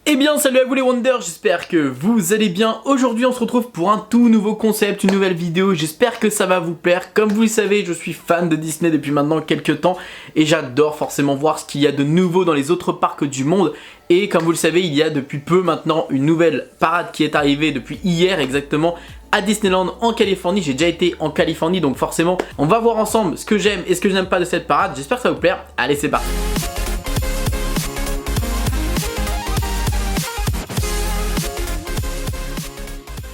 Eh bien salut à vous les Wonders, j'espère que vous allez bien. Aujourd'hui on se retrouve pour un tout nouveau concept, une nouvelle vidéo, j'espère que ça va vous plaire. Comme vous le savez, je suis fan de Disney depuis maintenant quelques temps et j'adore forcément voir ce qu'il y a de nouveau dans les autres parcs du monde. Et comme vous le savez, il y a depuis peu maintenant une nouvelle parade qui est arrivée depuis hier exactement à Disneyland en Californie. J'ai déjà été en Californie donc forcément on va voir ensemble ce que j'aime et ce que je n'aime pas de cette parade. J'espère que ça va vous plaire, allez c'est parti.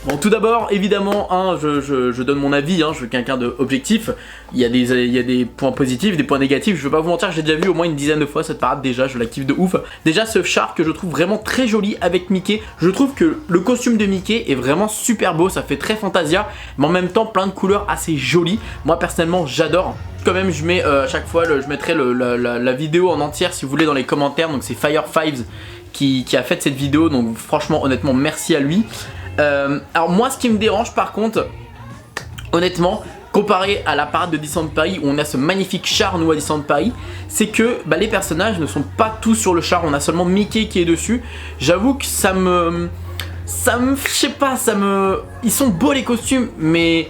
Bon, tout d'abord, évidemment, je donne mon avis, je suis quelqu'un d'objectif. Il y a des points positifs, des points négatifs. Je vais pas vous mentir, j'ai déjà vu au moins une dizaine de fois cette parade déjà, je la kiffe de ouf. Déjà, ce char que je trouve vraiment très joli avec Mickey. Je trouve que le costume de Mickey est vraiment super beau, ça fait très Fantasia, mais en même temps plein de couleurs assez jolies. Moi, personnellement, j'adore. Quand même, je mets à chaque fois, je mettrai la vidéo en entière si vous voulez dans les commentaires. Donc, c'est Fire5 qui a fait cette vidéo, donc franchement, honnêtement, merci à lui. Alors moi ce qui me dérange par contre, honnêtement, comparé à la parade de Disneyland Paris où on a ce magnifique char nous à Disneyland Paris, c'est que les personnages ne sont pas tous sur le char, on a seulement Mickey qui est dessus. J'avoue que je sais pas, ils sont beaux les costumes mais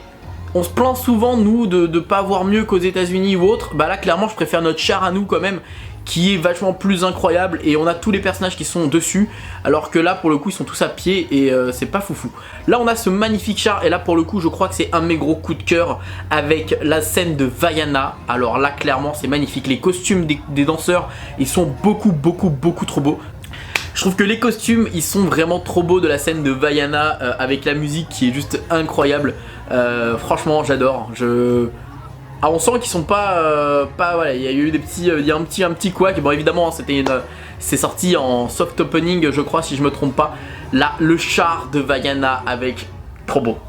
on se plaint souvent nous de pas avoir mieux qu'aux États-Unis ou autre. Bah là clairement je préfère notre char à nous quand même, qui est vachement plus incroyable et on a tous les personnages qui sont dessus, alors que là pour le coup ils sont tous à pied et c'est pas foufou. Là on a ce magnifique char et là pour le coup je crois que c'est un de mes gros coups de cœur avec la scène de Vaiana. Alors là clairement c'est magnifique, les costumes des danseurs ils sont beaucoup trop beaux. Je trouve que les costumes ils sont vraiment trop beaux de la scène de Vaiana avec la musique qui est juste incroyable. Franchement j'adore. Ah, on sent qu'ils sont pas voilà, il y a eu des petits, il y a un petit couac. Bon évidemment c'est sorti en soft opening je crois si je me trompe pas. Là le char de Vaiana avec trop beau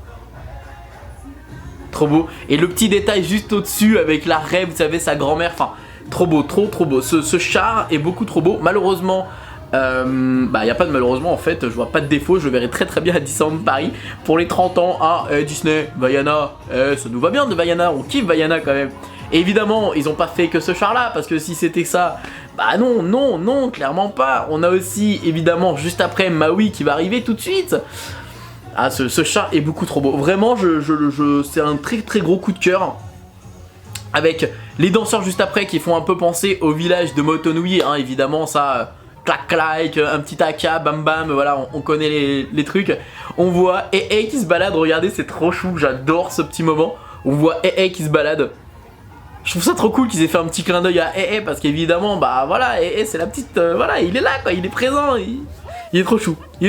et le petit détail juste au dessus avec la raie, vous savez sa grand-mère, enfin trop beau, trop beau. Ce char est beaucoup trop beau. Malheureusement y a pas de malheureusement en fait, je vois pas de défaut, je le verrai très bien à Disneyland Paris pour les 30 ans. Disney, Vaiana, ça nous va bien de Vaiana, on kiffe Vaiana quand même. Et évidemment ils ont pas fait que ce char là, parce que si c'était ça, bah non, clairement pas. On a aussi évidemment juste après Maui qui va arriver tout de suite. Ah ce char est beaucoup trop beau, vraiment c'est un très gros coup de cœur. Avec les danseurs juste après qui font un peu penser au village de Motonui, évidemment ça... clac clac, un petit aka, bam bam, voilà, on connaît les trucs. On voit EA qui se balade, regardez c'est trop chou, j'adore ce petit moment. On voit EA qui se balade. Je trouve ça trop cool qu'ils aient fait un petit clin d'œil à EA parce qu'évidemment, bah voilà, EA c'est la petite, voilà, il est là quoi, il est présent, il est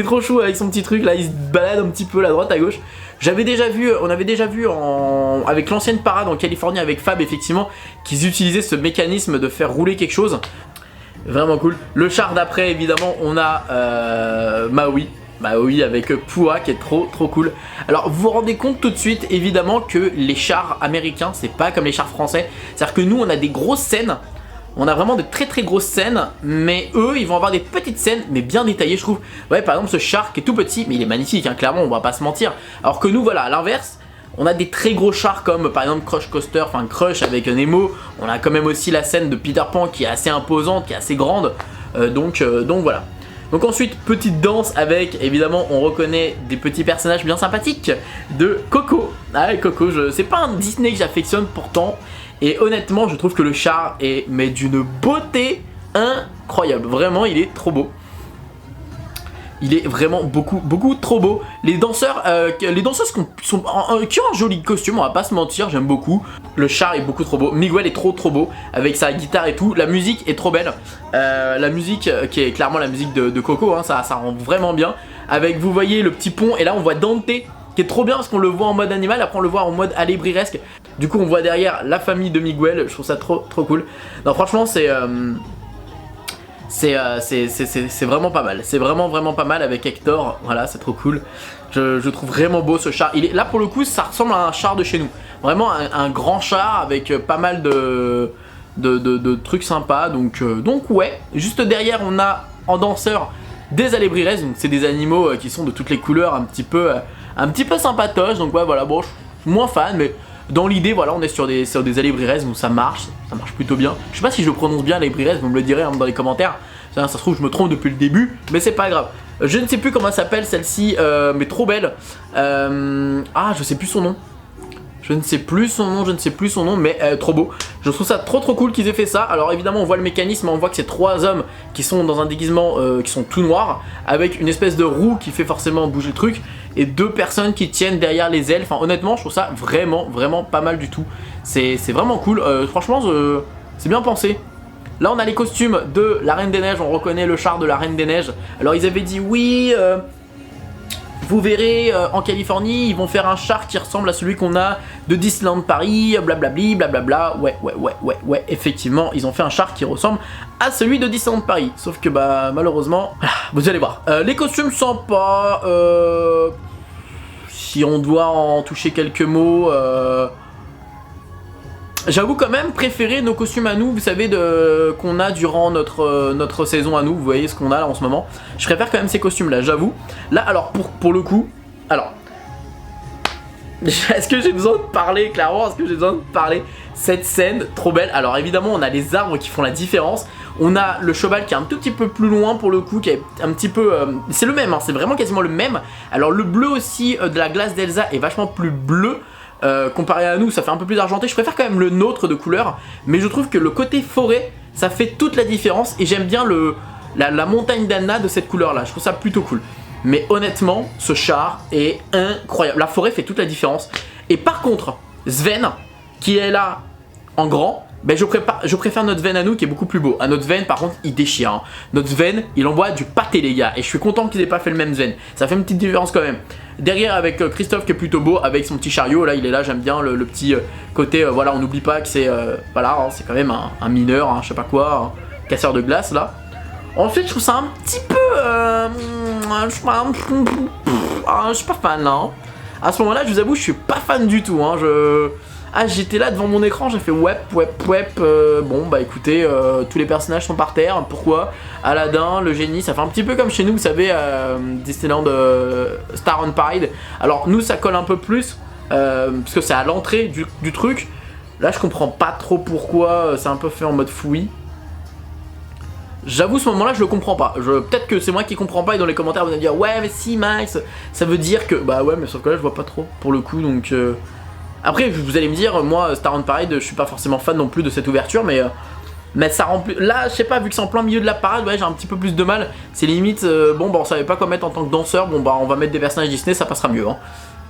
trop chou avec son petit truc là, il se balade un petit peu à droite à gauche. On avait déjà vu avec l'ancienne parade en Californie avec Fab effectivement, qu'ils utilisaient ce mécanisme de faire rouler quelque chose. Vraiment cool. Le char d'après évidemment on a Maui avec Pua qui est trop cool. Alors vous vous rendez compte tout de suite évidemment que les chars américains c'est pas comme les chars français. C'est à dire que nous on a des grosses scènes, on a vraiment de très grosses scènes, mais eux ils vont avoir des petites scènes mais bien détaillées je trouve. Ouais par exemple ce char qui est tout petit mais il est magnifique clairement on va pas se mentir. Alors que nous voilà à l'inverse, on a des très gros chars comme par exemple Crush Coaster, enfin Crush avec Nemo. On a quand même aussi la scène de Peter Pan qui est assez imposante, qui est assez grande. Donc voilà. Donc ensuite, petite danse avec, évidemment, on reconnaît des petits personnages bien sympathiques de Coco. Coco, c'est pas un Disney que j'affectionne pourtant. Et honnêtement, je trouve que le char est mais d'une beauté incroyable. Vraiment, il est trop beau. Il est vraiment beaucoup trop beau. Les danseurs, les danseuses qui ont un joli costume, on va pas se mentir, j'aime beaucoup. Le char est beaucoup trop beau. Miguel est trop beau avec sa guitare et tout. La musique est trop belle. La musique qui est clairement la musique de Coco, ça rend vraiment bien. Avec, vous voyez, le petit pont et là on voit Dante qui est trop bien parce qu'on le voit en mode animal, après on le voit en mode alébriresque. Du coup on voit derrière la famille de Miguel, je trouve ça trop cool. Non franchement c'est vraiment pas mal, c'est vraiment pas mal avec Hector, voilà c'est trop cool. Je trouve vraiment beau ce char, là pour le coup ça ressemble à un char de chez nous. Vraiment un grand char avec pas mal de trucs sympas, donc ouais. Juste derrière on a en danseur des alébriresques, donc c'est des animaux qui sont de toutes les couleurs, un petit peu sympatoches, donc ouais voilà, bon je suis moins fan mais... Dans l'idée, voilà, on est sur des alébriresques, donc ça marche plutôt bien. Je sais pas si je prononce bien alébriresque, vous me le direz dans les commentaires. Ça se trouve je me trompe depuis le début, mais c'est pas grave. Je ne sais plus comment elle s'appelle celle-ci, mais trop belle. Ah, je sais plus son nom. Je ne sais plus son nom, mais trop beau. Je trouve ça trop cool qu'ils aient fait ça. Alors évidemment on voit le mécanisme, on voit que c'est 3 hommes qui sont dans un déguisement qui sont tout noirs, avec une espèce de roue qui fait forcément bouger le truc, et 2 personnes qui tiennent derrière les ailes. Enfin honnêtement je trouve ça vraiment pas mal du tout. C'est vraiment cool, franchement c'est bien pensé. Là on a les costumes de la Reine des Neiges, on reconnaît le char de la Reine des Neiges. Alors ils avaient dit oui... vous verrez en Californie, ils vont faire un char qui ressemble à celui qu'on a de Disneyland Paris, blablabli, blablabla. Ouais, effectivement, ils ont fait un char qui ressemble à celui de Disneyland Paris. Sauf que, bah, malheureusement, vous allez voir. Les costumes sont pas... si on doit en toucher quelques mots... J'avoue quand même préférer nos costumes à nous, vous savez, qu'on a durant notre saison à nous, vous voyez ce qu'on a là en ce moment. Je préfère quand même ces costumes là, j'avoue. Là, alors pour le coup, alors, est-ce que j'ai besoin de parler, clairement, est-ce que j'ai besoin de parler? Cette scène, trop belle. Alors évidemment, on a les arbres qui font la différence. On a le cheval qui est un tout petit peu plus loin pour le coup, qui est un petit peu... c'est le même, hein, c'est vraiment quasiment le même. Alors le bleu aussi de la glace d'Elsa est vachement plus bleu. Comparé à nous, ça fait un peu plus argenté. Je préfère quand même le nôtre de couleur, mais je trouve que le côté forêt, ça fait toute la différence. Et j'aime bien la montagne d'Anna de cette couleur là, je trouve ça plutôt cool. Mais honnêtement, ce char est incroyable. La forêt fait toute la différence. Et par contre, Sven, qui est là en grand, ben je préfère notre Sven à nous qui est beaucoup plus beau. À notre Sven par contre il déchire, hein. Notre Sven il envoie du pâté les gars. Et je suis content qu'ils aient pas fait le même Sven. Ça fait une petite différence quand même. Derrière avec Christophe qui est plutôt beau avec son petit chariot. Là il est là, j'aime bien le petit côté, voilà, on n'oublie pas que c'est voilà, hein, c'est quand même un mineur, hein, je sais pas quoi, un casseur de glace là. Ensuite je trouve ça un petit peu je suis pas fan là, hein. À ce moment là je vous avoue je suis pas fan du tout, hein. Ah, j'étais là devant mon écran, j'ai fait wep. Bon bah écoutez, tous les personnages sont par terre. Pourquoi? Aladdin, le génie, ça fait un petit peu comme chez nous, vous savez, Disneyland Star on Parade. Alors nous ça colle un peu plus, parce que c'est à l'entrée du truc. Là je comprends pas trop pourquoi, c'est un peu fait en mode fouillis. J'avoue ce moment là je le comprends pas. Peut-être que c'est moi qui comprends pas et dans les commentaires vous allez me dire ouais mais si Max, ça veut dire que... Bah ouais mais sauf que là je vois pas trop pour le coup donc... Après vous allez me dire, moi Star on Parade je suis pas forcément fan non plus de cette ouverture mais ça remplit... Là je sais pas, vu que c'est en plein milieu de la parade, ouais j'ai un petit peu plus de mal. C'est limite, bon bah on savait pas quoi mettre en tant que danseur, bon bah on va mettre des personnages Disney, ça passera mieux, hein.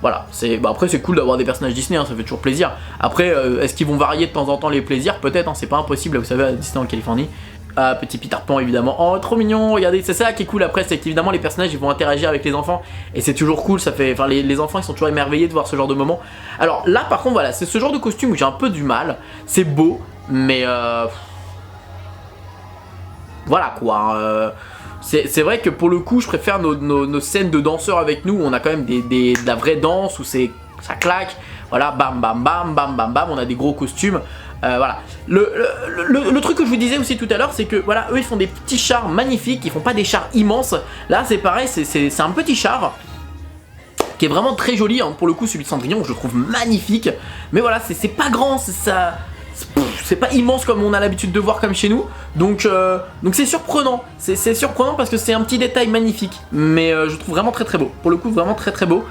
Voilà, bah après c'est cool d'avoir des personnages Disney, hein, ça fait toujours plaisir. Après est-ce qu'ils vont varier de temps en temps les plaisirs? Peut-être, hein, c'est pas impossible, vous savez, à Disney en Californie. Ah, petit Peter Pan évidemment, oh trop mignon, regardez, c'est ça qui est cool après, c'est qu'évidemment les personnages ils vont interagir avec les enfants et c'est toujours cool, ça fait, enfin les enfants ils sont toujours émerveillés de voir ce genre de moment. Alors là par contre voilà, c'est ce genre de costume où j'ai un peu du mal, c'est beau, mais voilà quoi, c'est vrai que pour le coup je préfère nos scènes de danseurs avec nous, où on a quand même de la vraie danse, où ça claque, voilà, bam bam bam bam bam bam, on a des gros costumes. Voilà. Le truc que je vous disais aussi tout à l'heure, c'est que voilà, eux ils font des petits chars magnifiques, ils font pas des chars immenses. Là c'est pareil, c'est un petit char qui est vraiment très joli, hein. Pour le coup celui de Cendrillon je le trouve magnifique. Mais voilà, c'est pas grand, c'est pas immense comme on a l'habitude de voir comme chez nous. Donc c'est surprenant, c'est surprenant parce que c'est un petit détail magnifique. Mais je trouve vraiment très beau, pour le coup vraiment très beau.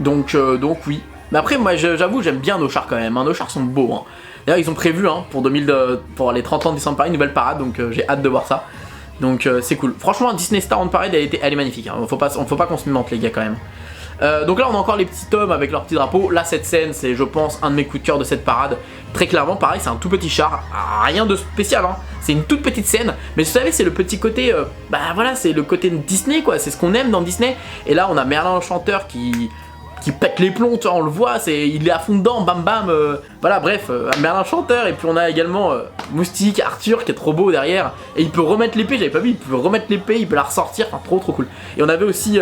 Donc oui. Mais après moi j'avoue j'aime bien nos chars quand même, hein. Nos chars sont beaux, hein. D'ailleurs ils ont prévu, hein, pour les 30 ans de Disneyland Paris, une nouvelle parade, donc j'ai hâte de voir ça. Donc c'est cool. Franchement Disney Star on Parade elle est magnifique, hein. Faut pas qu'on se mente les gars quand même. Donc là on a encore les petits tomes avec leur petit drapeau. Là cette scène c'est je pense un de mes coups de cœur de cette parade. Très clairement pareil, c'est un tout petit char, rien de spécial, hein. C'est une toute petite scène, mais vous savez c'est le petit côté, bah voilà, c'est le côté de Disney quoi, c'est ce qu'on aime dans Disney. Et là on a Merlin l'Enchanteur qui pète les plombs, tu vois, on le voit, il est à fond dedans, bam bam, voilà bref, Merlin Chanteur. Et puis on a également Moustique, Arthur qui est trop beau derrière, et il peut remettre l'épée, j'avais pas vu, il peut remettre l'épée, il peut la ressortir, enfin trop cool. Et on avait aussi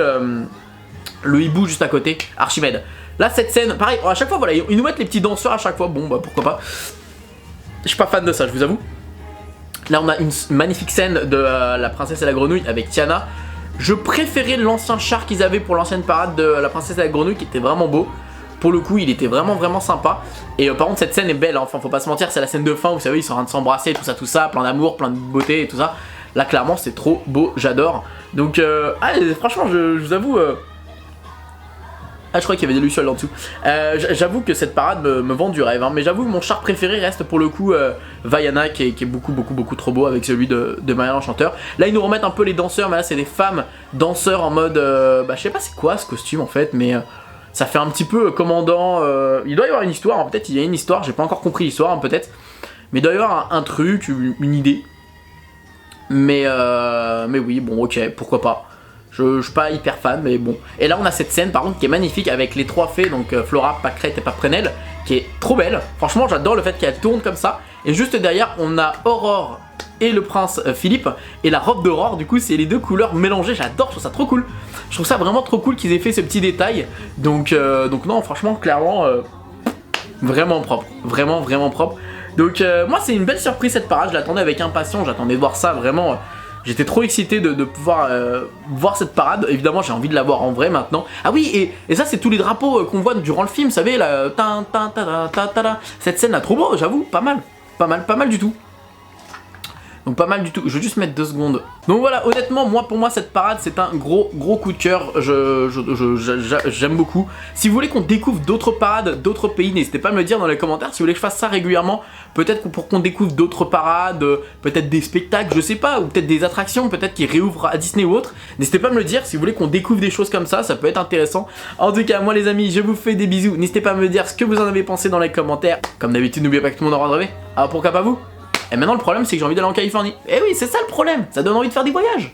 le hibou juste à côté, Archimède. Là cette scène, pareil, à chaque fois voilà, ils nous mettent les petits danseurs à chaque fois, bon bah pourquoi pas. Je suis pas fan de ça, je vous avoue. Là on a une magnifique scène de la princesse et la grenouille avec Tiana. Je préférais l'ancien char qu'ils avaient pour l'ancienne parade de la princesse et la grenouille qui était vraiment beau. pour le coup il était vraiment sympa. Et par contre cette scène est belle, hein. Enfin faut pas se mentir, c'est la scène de fin où vous savez ils sont en train de s'embrasser, tout ça, plein d'amour, plein de beauté et tout ça. Là clairement c'est trop beau, j'adore. Donc franchement je vous avoue... Ah je crois qu'il y avait des lucioles en dessous. J'avoue que cette parade me vend du rêve, hein. Mais j'avoue que mon char préféré reste pour le coup Vaiana qui est beaucoup trop beau avec celui de Maria l'Enchanteur. Là ils nous remettent un peu les danseurs, mais là c'est des femmes danseurs en mode... bah je sais pas c'est quoi ce costume en fait, mais... ça fait un petit peu commandant... il doit y avoir une histoire, hein. Peut-être il y a une histoire, j'ai pas encore compris l'histoire, hein, peut-être. Mais il doit y avoir un truc, une idée. Mais oui, bon ok, pourquoi pas. Je suis pas hyper fan, mais bon. Et là on a cette scène par contre qui est magnifique avec les trois fées, donc Flora, Pâquerette et Paprenelle, qui est trop belle. Franchement j'adore le fait qu'elle tourne comme ça. Et juste derrière on a Aurore et le prince Philippe. Et la robe d'Aurore, du coup c'est les deux couleurs mélangées, j'adore, je trouve ça trop cool. Je trouve ça vraiment trop cool qu'ils aient fait ce petit détail. Donc non, franchement, clairement, vraiment propre. Vraiment propre. Donc moi c'est une belle surprise cette parade, je l'attendais avec impatience, j'attendais de voir ça vraiment... J'étais trop excité de pouvoir voir cette parade. Évidemment j'ai envie de la voir en vrai maintenant. Ah oui et ça c'est tous les drapeaux qu'on voit durant le film, vous savez là. Cette scène là trop beau, j'avoue, pas mal du tout. Donc pas mal du tout, je vais juste mettre 2 secondes. Donc voilà, honnêtement, pour moi cette parade c'est un gros coup de cœur, j'aime beaucoup. Si vous voulez qu'on découvre d'autres parades, d'autres pays, n'hésitez pas à me le dire dans les commentaires. Si vous voulez que je fasse ça régulièrement, peut-être pour qu'on découvre d'autres parades, peut-être des spectacles, je sais pas, ou peut-être des attractions, peut-être qui réouvrent à Disney ou autre. N'hésitez pas à me le dire, si vous voulez qu'on découvre des choses comme ça peut être intéressant. En tout cas, moi les amis, je vous fais des bisous. N'hésitez pas à me dire ce que vous en avez pensé dans les commentaires. Comme d'habitude, n'oubliez pas que tout le monde aura rêvé. Alors pourquoi pas vous? Et maintenant le problème c'est que j'ai envie d'aller en Californie. Et oui c'est ça le problème, ça donne envie de faire des voyages.